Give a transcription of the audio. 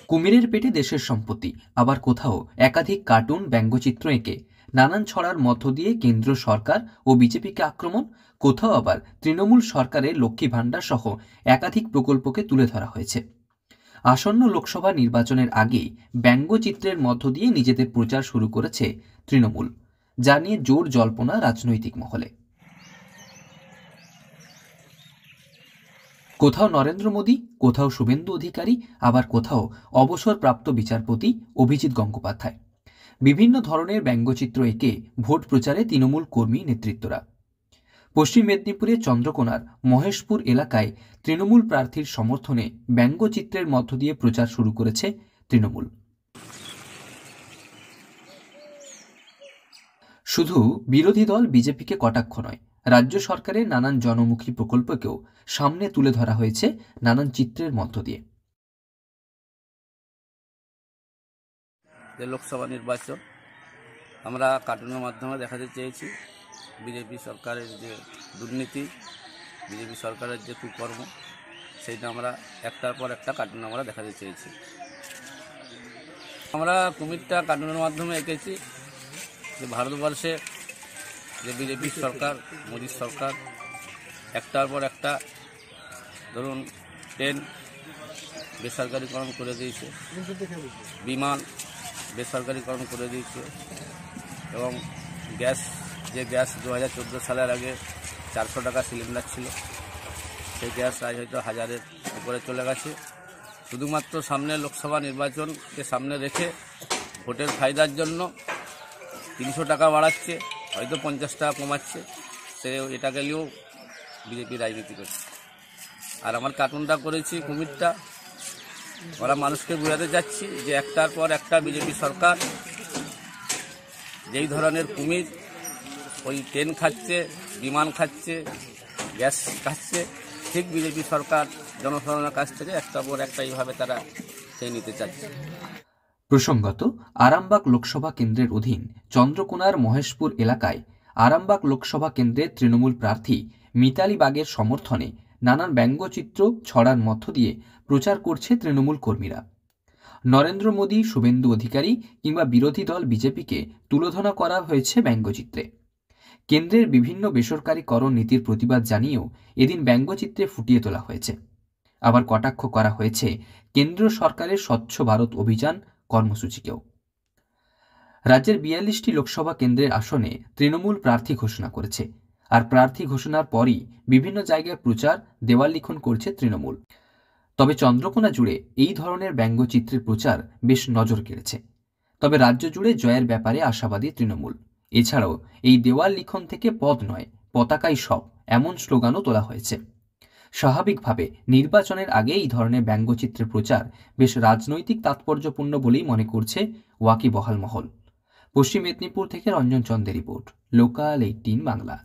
কুমিরের পেটে দেশের সম্পত্তি, আবার কোথাও একাধিক কার্টুন ব্যঙ্গচিত্র এঁকে নানান ছড়ার মধ্য দিয়ে কেন্দ্র সরকার ও বিজেপিকে আক্রমণ, কোথাও আবার তৃণমূল সরকারের লক্ষ্মী ভাণ্ডার সহ একাধিক প্রকল্পকে তুলে ধরা হয়েছে। আসন্ন লোকসভা নির্বাচনের আগেই ব্যঙ্গচিত্রের মধ্য দিয়ে নিজেদের প্রচার শুরু করেছে তৃণমূল, যা নিয়ে জোর জল্পনা রাজনৈতিক মহলে। কোথাও নরেন্দ্র মোদী, কোথাও শুভেন্দু অধিকারী, আবার কোথাও অবসরপ্রাপ্ত বিচারপতি অভিজিৎ গঙ্গোপাধ্যায়। বিভিন্ন ধরনের ব্যঙ্গচিত্র এঁকে ভোট প্রচারে তৃণমূল কর্মী নেতৃত্বরা। পশ্চিম মেদিনীপুরের চন্দ্রকোনার মহেশপুর এলাকায় তৃণমূল প্রার্থীর সমর্থনে ব্যঙ্গচিত্রের মধ্য দিয়ে প্রচার শুরু করেছে তৃণমূল। শুধু বিরোধী দল বিজেপিকে কটাক্ষ নয়, রাজ্য সরকারের নানান জনমুখী প্রকল্পকেও সামনে তুলে ধরা হয়েছে নানান চিত্রের মধ্য দিয়ে। লোকসভা নির্বাচন আমরা কার্টুনের মাধ্যমে দেখাতে চেয়েছি বিজেপি সরকারের যে দুর্নীতি, বিজেপি সরকারের যে কুকর্ম, সেইটা আমরা একটার পর একটা কার্টুন আমরা দেখাতে চেয়েছি। আমরা কুমিরটা কার্টুনের মাধ্যমে এঁকেছি যে ভারতবর্ষে যে বিজেপি সরকার, মোদী সরকার একটার পর একটা, ধরুন ট্রেন বেসরকারিকরণ করে দিয়েছে, বিমান বেসরকারিকরণ করে দিয়েছে, এবং গ্যাস 2014 সালের আগে 400 টাকা সিলিন্ডার ছিল, সেই গ্যাস আজ হয়তো 1000-এর উপরে চলে গেছে। শুধুমাত্র সামনে লোকসভা নির্বাচনকে সামনে রেখে ভোটের ফায়দার জন্য 300 টাকা বাড়াচ্ছে, হয়তো 50 টাকা কমাচ্ছে, সে এটাকে নিয়েও বিজেপি রাজনীতি করছে। আর আমার কার্টুনটা করেছি কুমিরটা, আমরা মানুষকে বোঝাতে চাচ্ছি যে একটার পর একটা বিজেপি সরকার যেই ধরনের কুমির ওই ট্রেন খাচ্ছে, বিমান খাচ্ছে, গ্যাস খাচ্ছে, ঠিক বিজেপি সরকার জনসাধারণের কাছ থেকে একটার পর একটা এইভাবে তারা খেয়ে নিতে চাচ্ছে। প্রসঙ্গত, আরামবাগ লোকসভা কেন্দ্রের অধীন চন্দ্রকোনার মহেশপুর এলাকায় আরামবাগ লোকসভা কেন্দ্রের তৃণমূল প্রার্থী মিতালি বাগের সমর্থনে নানান ব্যঙ্গচিত্র ছড়ার মধ্য দিয়ে প্রচার করছে তৃণমূল কর্মীরা। নরেন্দ্র মোদী, শুভেন্দু অধিকারী কিংবা বিরোধী দল বিজেপিকে তুলোধনা করা হয়েছে ব্যঙ্গচিত্রে। কেন্দ্রের বিভিন্ন বেসরকারীকরণ নীতির প্রতিবাদ জানিয়েও এদিন ব্যঙ্গচিত্রে ফুটিয়ে তোলা হয়েছে। আবার কটাক্ষ করা হয়েছে কেন্দ্র সরকারের স্বচ্ছ ভারত অভিযান কর্মসূচিকেও। রাজ্যের 42টি লোকসভা কেন্দ্রের আসনে তৃণমূল প্রার্থী ঘোষণা করেছে, আর প্রার্থী ঘোষণার পরই বিভিন্ন জায়গায় প্রচার, দেওয়াল লিখন করছে তৃণমূল। তবে চন্দ্রকোনা জুড়ে এই ধরনের ব্যঙ্গচিত্রের প্রচার বেশ নজর কেড়েছে। তবে রাজ্য জুড়ে জয়ের ব্যাপারে আশাবাদী তৃণমূল। এছাড়াও এই দেওয়াল লিখন থেকে পদ নয়, পতাকাই সব, এমন স্লোগানও তোলা হয়েছে। স্বাভাবিকভাবে নির্বাচনের আগে এই ধরনের ব্যঙ্গচিত্রের প্রচার বেশ রাজনৈতিক তাৎপর্যপূর্ণ বলেই মনে করছে ওয়াকিবহাল মহল। পশ্চিম মেদিনীপুর থেকে রঞ্জন চন্দের রিপোর্ট, লোকাল 18 বাংলা।